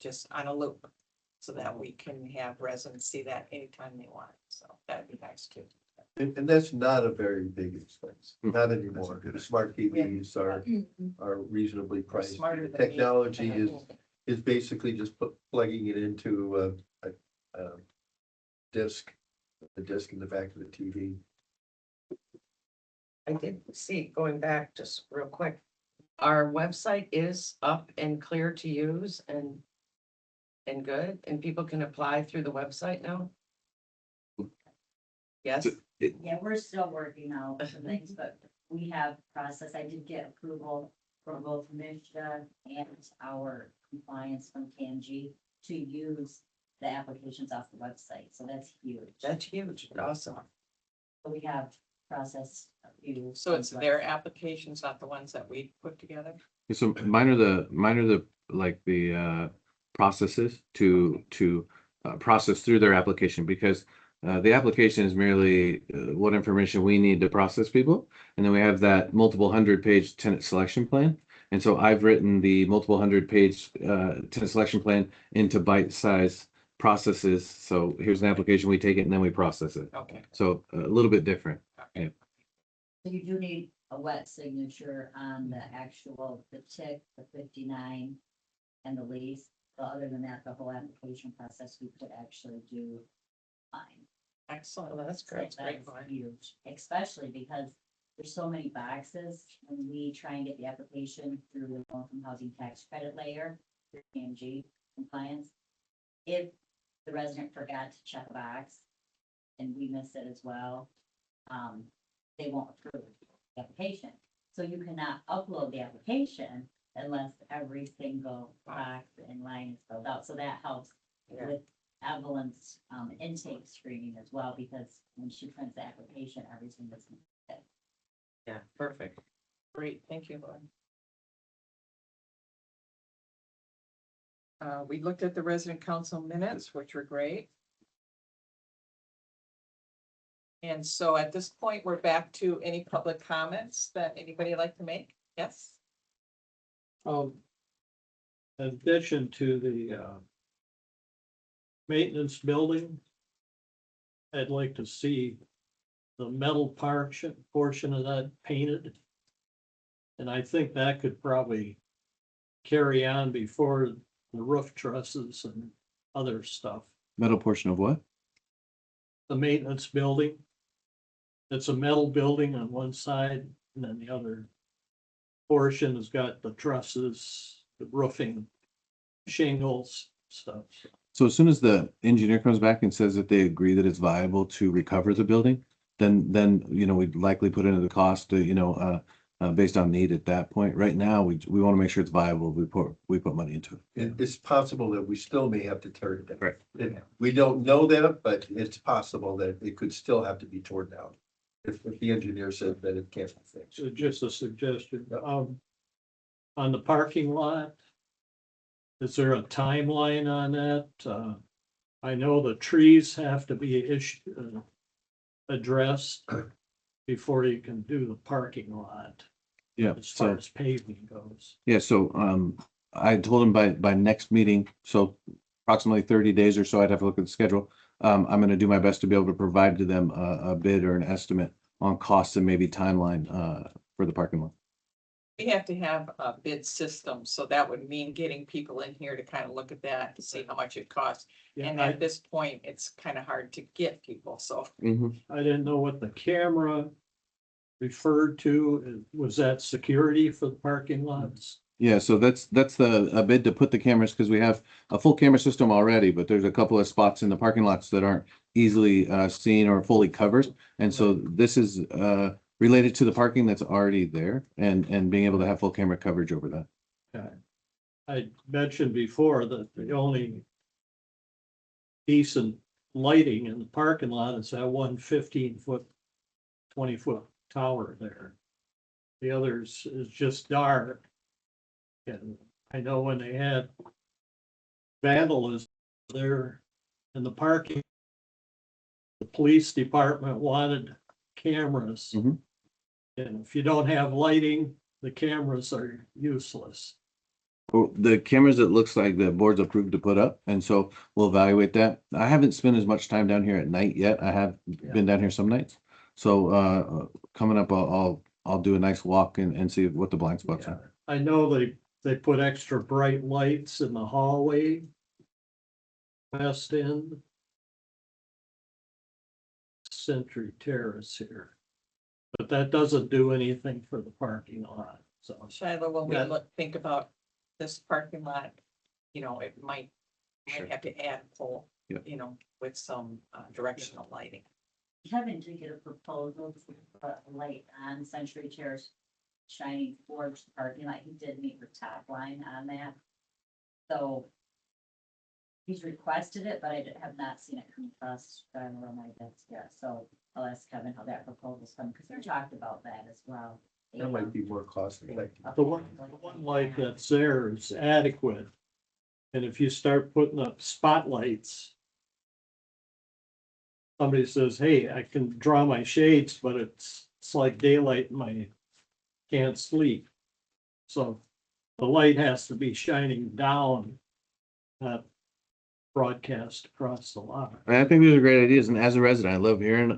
just on a loop. So that we can have residents see that anytime they want. So that'd be nice too. And that's not a very big expense, Mhm. not anymore. good The smart TVs are reasonably priced. Smarter than me. Technology is basically just plugging it into a disc, the disc in the back of the TV. I did see, going back just real quick, our website is up and clear to use and good, and people can apply through the website now? Yes, Yeah, we're still working out some things, but we have process. I did get approval from both Misha and our compliance from KMG to use the applications off the website. So that's huge. that's huge, awesome. So we have processed a few. So it's their applications, not the ones that we put together? So mine are the like the processes to process through their application, because the application is merely what information we need to process people, and then we have that multiple 100-page tenant selection plan. And so I've written the multiple 100-page tenant selection plan into bite-sized processes. So here's an application, we take it and then we process it. Okay. So a little bit different. So you do need a wet signature on the actual, the tick, the 59 and the lease. But other than that, the whole application process, we could actually do fine. Excellent. Well, that's So great. that's huge, especially because there's so many boxes when we try and get the application through the low-income housing tax credit layer, through PMG compliance. If the resident forgot to check a box and we miss it as well, they won't approve the application. So you cannot upload the application unless every single box and line is filled out. So that helps Yeah. with Evelyn's intake screening as well, because when she prints the application, everything is. Yeah, perfect. Great, thank you, Lauren. We looked at the resident council minutes, which were great. And so at this point, we're back to any public comments that anybody like to make? Yes? In addition to the maintenance building, I'd like to see the metal portion of that painted. And I think that could probably carry on before the roof trusses and other stuff. Metal portion of what? The maintenance building. It's a metal building on one side, and then the other portion has got the trusses, the roofing, shingles, stuff. So as soon as the engineer comes back and says that they agree that it's viable to recover the building, then, you know, we'd likely put into the cost, based on need at that point. Right now, we want to make sure it's viable. We put money into it. It's possible that we still may have to tear it down. Right. We don't know that, but it's possible that it could still have to be torn down. If the engineer said that it can't be fixed. So just a suggestion, on the parking lot. Is there a timeline on that? I know the trees have to be addressed before you can do the parking lot, Yeah. as far So, as paving goes. yeah, so, I told him by next meeting, so approximately 30 days or so, I'd have to look at the schedule. I'm going to do my best to be able to provide to them a bid or an estimate on costs and maybe timeline, for the parking lot. We have to have a bid system, so that would mean getting people in here to kind of look at that, to see how much it costs. Yeah, And at this point, it's kind of hard to get people, so. I didn't know what the camera referred to. Was that security for the parking lots? Yeah, so that's a bid to put the cameras, because we have a full camera system already, but there's a couple of spots in the parking lots that aren't easily seen or fully covered. And so this is related to the parking that's already there and being able to have full camera coverage over that. Okay. I mentioned before that the only decent lighting in the parking lot is that one 15-foot, 20-foot tower there. The others is just dark. And I know when they had vandalism there in the parking, the police department wanted cameras. Mhm. And if you don't have lighting, the cameras are useless. Well, the cameras, it looks like the board's approved to put up, and so we'll evaluate that. I haven't spent as much time down here at night yet. I have been down here some nights. So coming up, I'll do a nice walk and see what the blind spots are. I know they They put extra bright lights in the hallway. West end. Century Terrace here. But that doesn't do anything for the parking lot, so. Shiloh, when we Yeah. think about this parking lot, you know, it might Sure. have to add a pole, Yep. you know, with some directional lighting. Kevin did get a proposal to put a light on Century Chairs shining towards the parking lot. He did meet with Top Line on that. So he's requested it, but I have not seen it come across my desk yet. So I'll ask Kevin how that proposal's coming, because we talked about that as well. That might be more cost effective. The one light that's there is adequate. And if you start putting up spotlights. Somebody says, hey, I can draw my shades, but it's like daylight and I can't sleep. So the light has to be shining down. Not broadcast across the lot. I think these are great ideas, and as a resident, I love hearing,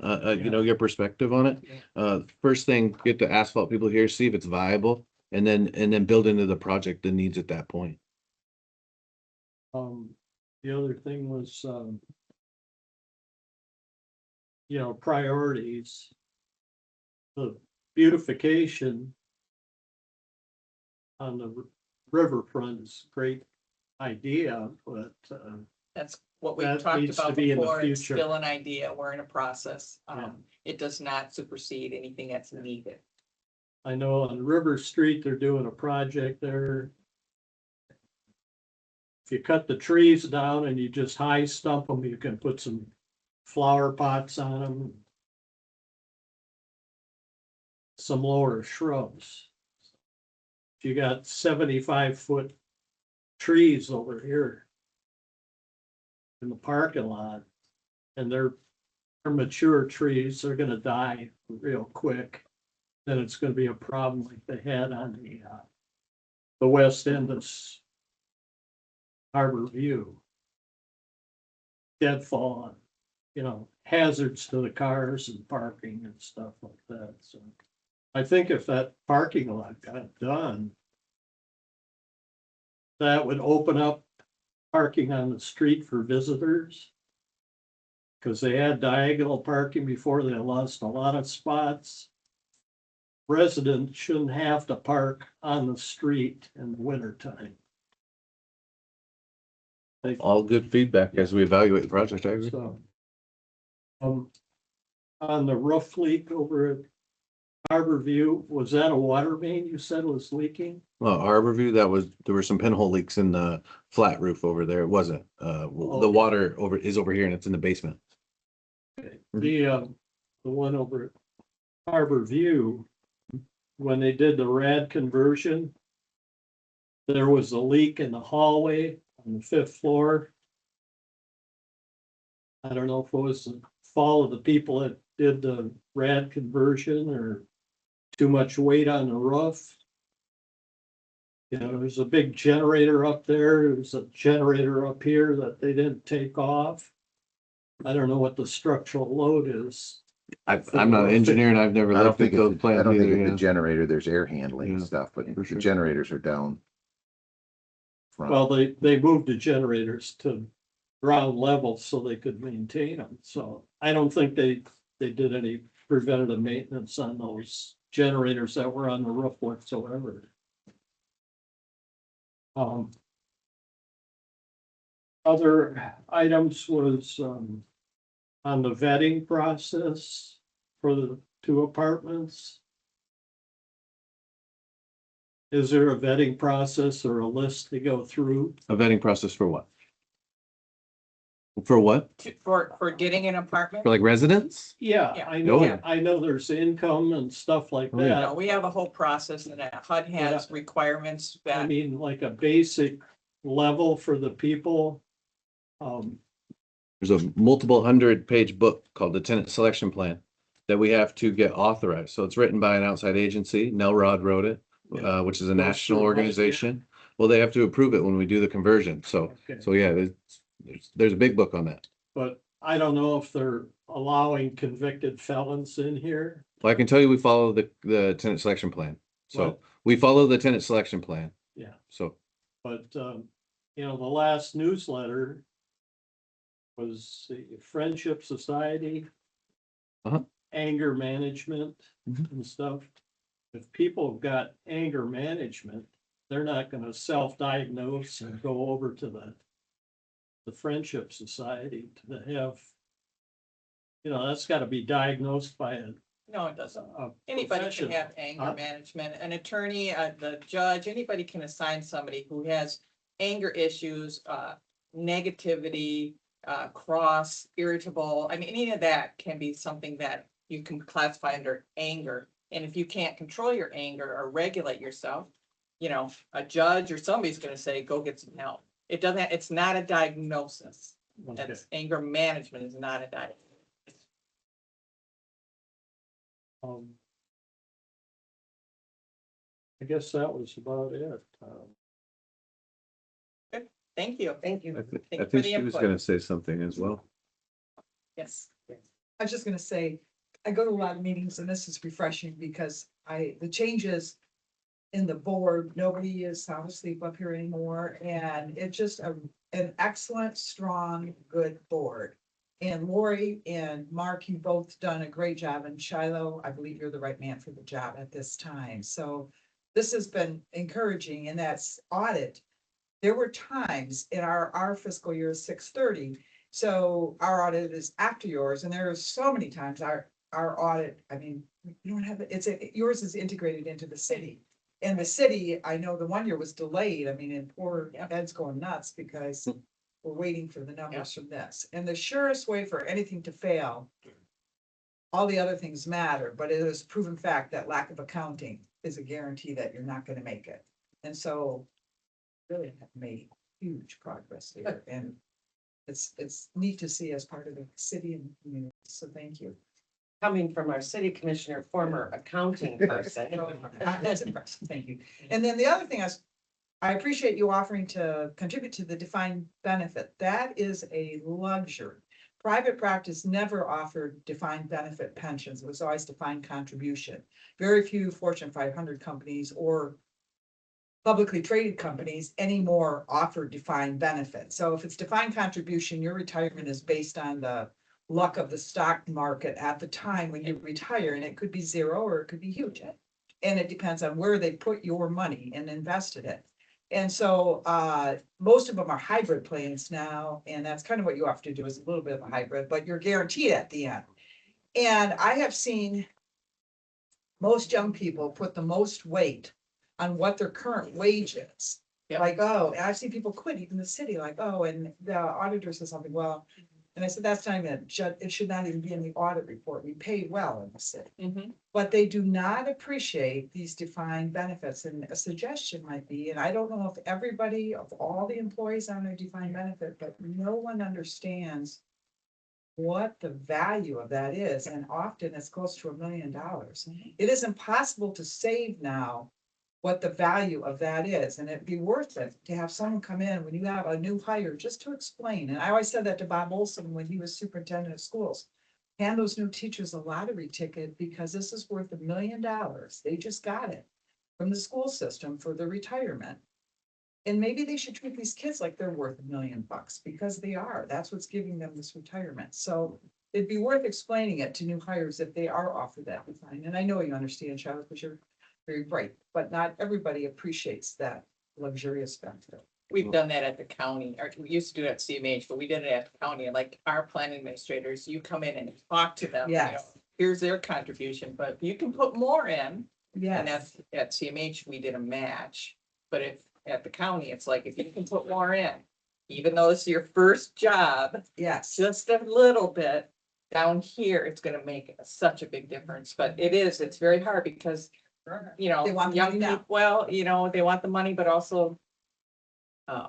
you know, your perspective on it. First thing, get the asphalt people here, see if it's viable, and then build into the project the needs at that point. The other thing was, you know, priorities. The beautification on the riverfront is a great idea, but, That's what we That talked needs to about be in the before. It's future. still an idea. We're in a process. Yeah. It does not supersede anything that's needed. I know on River Street, they're doing a project there. If you cut the trees down and you just high stump them, you can put some flower pots on them. Some lower shrubs. If you got 75-foot trees over here in the parking lot, and they're mature trees, they're gonna die real quick. Then it's gonna be a problem like they had on the west end of Harbor View. Deadfall, you know, hazards to the cars and parking and stuff like that, so. I think if that parking lot got done, that would open up parking on the street for visitors. Cause they had diagonal parking before, they lost a lot of spots. Residents shouldn't have to park on the street in the winter time. All good feedback as we evaluate the project, I agree. So. On the roof leak over at Harbor View, was that a water main you said was leaking? Well, Harbor View, there were some pinhole leaks in the flat roof over there. It wasn't, the water is over here and it's in the basement. The one over at Harbor View, when they did the rad conversion, there was a leak in the hallway on the 5th floor. I don't know if it was the fault of the people that did the rad conversion or too much weight on the roof. You know, there's a big generator up there. There's a generator up here that they didn't take off. I don't know what the structural load is. I'm not an engineer and I've never I don't left think those it's, I plants don't think either, it's the yeah. generator, there's air handling and Yeah, stuff, but for the sure. generators are down. front. Well, they moved the generators to ground level so they could maintain them. So I don't think they did any preventative maintenance on those generators that were on the roof whatsoever. Other items was, on the vetting process for the 2 apartments. Is there a vetting process or a list to go through? A vetting process for what? For what? For getting an apartment, For like residents? Yeah, Yeah. Oh, yeah. I know there's income and stuff like Oh, yeah. you that. know, we have a whole process and that HUD has requirements I that, mean, like a basic level for the people. There's a multiple 100-page book called the Tenant Selection Plan that we have to get authorized. So it's written by an outside agency. Nelrod wrote it, which is a Goes national through HUD, organization. Well, they have to approve it when we do the conversion. So, Okay. yeah, there's a big book on that. But I don't know if they're allowing convicted felons in here. Well, I can tell you we follow the tenant selection plan. So What? we follow the tenant selection plan. Yeah. So, But, you know, the last newsletter was the Friendship Society. Uh-huh. Anger management Mhm. and stuff. If people have got anger management, they're not gonna self-diagnose and go over to the Friendship Society to have, you know, that's gotta be diagnosed by No, it doesn't. a Anybody can professional. have anger Huh? management, an attorney, the judge, anybody can assign somebody who has anger issues, negativity, cross, irritable. I mean, any of that can be something that you can classify under anger. And if you can't control your anger or regulate yourself, you know, a judge or somebody's gonna say, go get some help. It doesn't, it's not a diagnosis. Okay. That's anger management is not a diagnosis. I guess that was about it. Thank you. Thank you. I Thank you for think the she was input. gonna say something as well. Yes. I was just gonna say, I go to a lot of meetings and this is refreshing because the changes in the board, nobody is sound asleep up here anymore, and it's just an excellent, strong, good board. And Lori and Mark, you both done a great job, and Shiloh, I believe you're the right man for the job at this time, so this has been encouraging, and that's audit. There were times in our fiscal year is 6/30, so our audit is after yours, and there are so many times our audit, I mean, you don't have, yours is integrated into the city. And the city, I know the one year was delayed, I mean, and poor Yeah. Ed's going nuts because we're waiting for the numbers from this. And the surest way for anything to fail, all the other things matter, but it is proven fact that lack of accounting is a guarantee that you're not gonna make it. And so really have made huge progress here, and it's neat to see as part of the city and community, so thank you. Coming from our city commissioner, former accounting person. That's impressive, thank you. And then the other thing is, I appreciate you offering to contribute to the defined benefit. That is a luxury. Private practice never offered defined benefit pensions. It was always defined contribution. Very few Fortune 500 companies or publicly traded companies anymore offer defined benefit. So if it's defined contribution, your retirement is based on the luck of the stock market at the time when you retire, and it could be zero or it could be huge. And it depends on where they put your money and invested it. And so most of them are hybrid plans now, and that's kind of what you have to do, is a little bit of a hybrid, but you're guaranteed at the end. And I have seen most young people put the most weight on what their current wage is. Yep. Like, oh, and I've seen people quit even the city, like, oh, and the auditor says something, well, and I said, that's not even, it should not even be in the audit report. We pay well in the city. Mhm. But they do not appreciate these defined benefits, and a suggestion might be, and I don't know if everybody of all the employees on a defined benefit, but no one understands what the value of that is, and often it's close to $1 million. It is impossible to save now what the value of that is, and it'd be worth it to have someone come in when you have a new hire, just to explain. And I always said that to Bob Olson when he was superintendent of schools. Hand those new teachers a lottery ticket, because this is worth $1 million. They just got it from the school system for their retirement. And maybe they should treat these kids like they're worth $1 million, because they are. That's what's giving them this retirement. So it'd be worth explaining it to new hires if they are offered that design. And I know you understand, Charlotte, because you're very bright, but not everybody appreciates that luxurious benefit. We've done that at the county, or we used to do it at CMH, but we did it at the county, and like our plan administrators, you come in and talk to them. You know, Yes. here's their contribution, but you can put more in, and Yes, that's, at CMH, we did a match. But if, at the county, it's like, if you can put more in, even though it's your first job, yes. just a little bit, down here, it's gonna make such a big difference, but it's very hard because, you know, They want the young money now. people, well, you know, they want the money, but also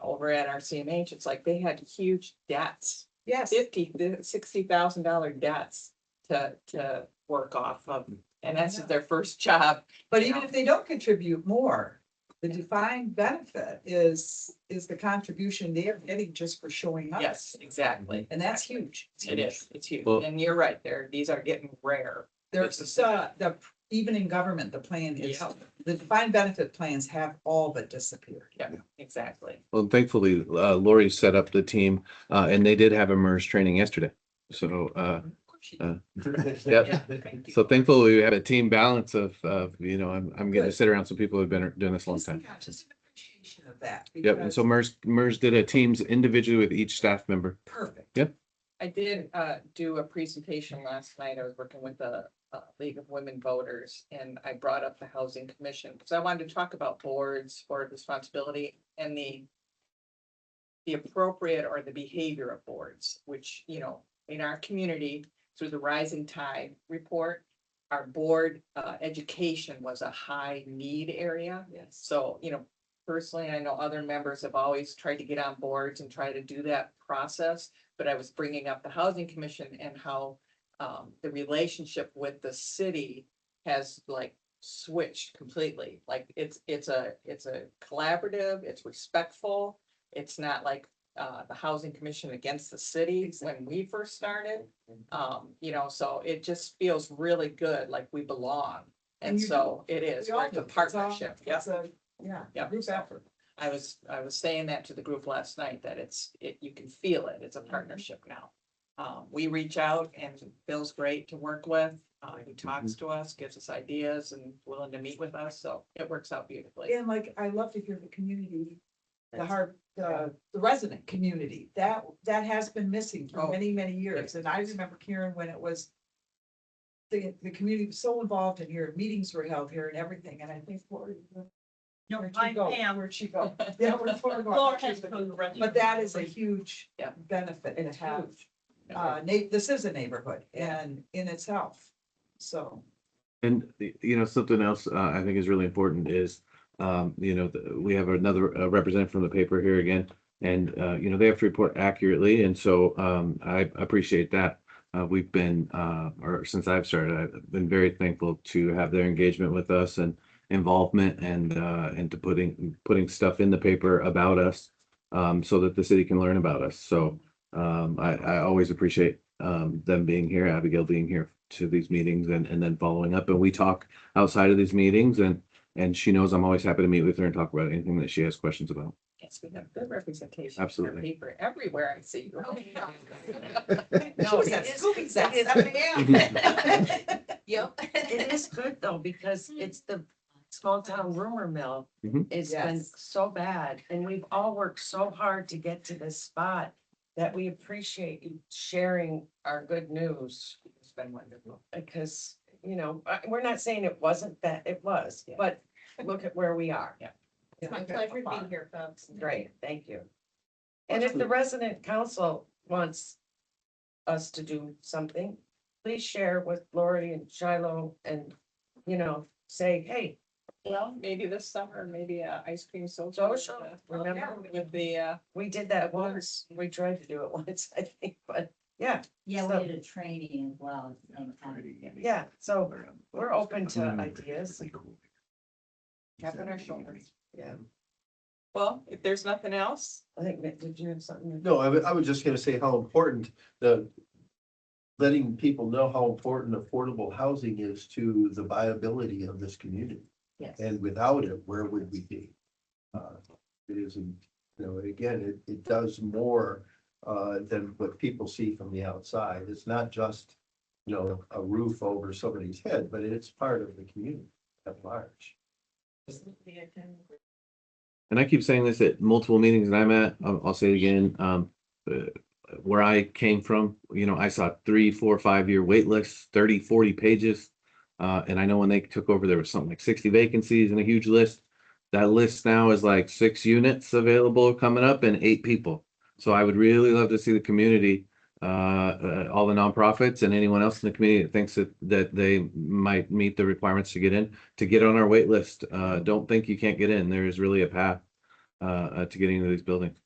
over at our CMH, it's like they had huge debts, Yes, $60,000 debts to work off of. And that's their first job. but you even know. if they don't contribute more, the defined benefit is the contribution they're getting just for showing up. Yes, exactly. And that's huge. It is, it's huge. Well- And you're right there. These are getting rare. There's the even in government, the plan is, Yeah. the defined benefit plans have all but disappeared. Yeah, exactly. Well, thankfully, Lori set up the team, and they did have a MERS training yesterday. So, yeah. Thank you. So thankfully, we have a team balance of, I'm getting to sit around some people who've been doing this a long Just, time. yeah, just an appreciation of that. Yep, and so because- MERS did a teams individually with each staff member. Perfect. Yep. I did do a presentation last night. I was working with the League of Women Voters, and I brought up the Housing Commission because I wanted to talk about boards, board responsibility, and the appropriate or the behavior of boards, which, in our community, through the Rising Tide report, our board education was a high need area. Yes. So, personally, I know other members have always tried to get on boards and try to do that process. But I was bringing up the Housing Commission and how the relationship with the city has like switched completely. Like it's a collaborative, it's respectful. It's not like the Housing Commission against the city when we first started. So it just feels really good, like we belong. And And you so it is, We all we're the do. partnership. It's a, yeah, Yeah. group effort. I was saying that to the group last night, that you can feel it, it's a partnership now. We reach out and Bill's great to work with, he talks to us, gives us ideas and willing to meet with us, so it works out beautifully. And like, I love to hear the community, the resident community, that has been missing for Oh. many, many years. And I remember, Karen, when it was the community was so involved in here, meetings were held here and everything, and I think, Lori, No, where'd I she go? am. Where'd she go? Yeah, where's Laura going? Laura has to go to the restroom. But that is a huge Yeah. benefit to It's have. huge. This is a neighborhood and in itself, so. And, something else I think is really important is, we have another representative from the paper here again. And, they have to report accurately. And so I appreciate that. We've been, or since I've started, I've been very thankful to have their engagement with us and involvement and to putting stuff in the paper about us so that the city can learn about us. So I always appreciate them being here, Abigail being here to these meetings and then following up. And we talk outside of these meetings and she knows I'm always happy to meet with her and talk about anything that she has questions about. Yes, we have good representation. in our Absolutely. Paper everywhere I see you. No, She was it at is- Scooby's at it is- 7 a.m. Yep. It is good though, because it's the small town rumor mill. Mhm. It's been Yes. so bad and we've all worked so hard to get to this spot that we appreciate you sharing our good news. It's been wonderful. Because, we're not saying it wasn't that, it was, Yeah. but look at where we are. It's my pleasure to be here, folks. Great, thank you. And if the resident council wants us to do something, please share with Lori and Shiloh and, say, hey, Well, maybe this summer, maybe a ice cream social. Social, remember? With the, we did that once. We tried to do it once, I think, but yeah, Yeah, So- we did a training as well at the same time. yeah, so we're open to ideas. tapping our shoulders. Yeah, Well, if there's nothing else, I think, Nick, did you have something? No, I was just gonna say how important letting people know how important affordable housing is to the viability of this community. yes. And without it, where would we be? It isn't, again, it does more than what people see from the outside. It's not just, a roof over somebody's head, but it's part of the community at large. And I keep saying this at multiple meetings that I'm at, I'll say it again, where I came from, I saw 3, 4, 5 year wait lists, 30, 40 pages. And I know when they took over, there was something like 60 vacancies and a huge list. That list now is like 6 units available coming up and 8 people. So I would really love to see the community, all the nonprofits and anyone else in the community that thinks that they might meet the requirements to get on our wait list. Don't think you can't get in. There is really a path to getting into these buildings.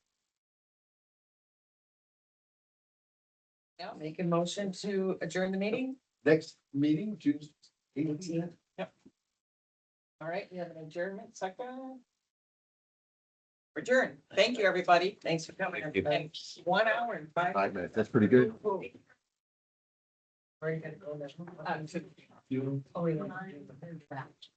Make a motion to adjourn the meeting? Next meeting, June 18th. All right, we have an adjournment second. Adjourn. Thank you, everybody. Thanks for coming. Thank you. everybody. And 1 hour and 5. 5 minutes, that's pretty good. Where are you gonna go there? You. Oh, we want to do the third draft.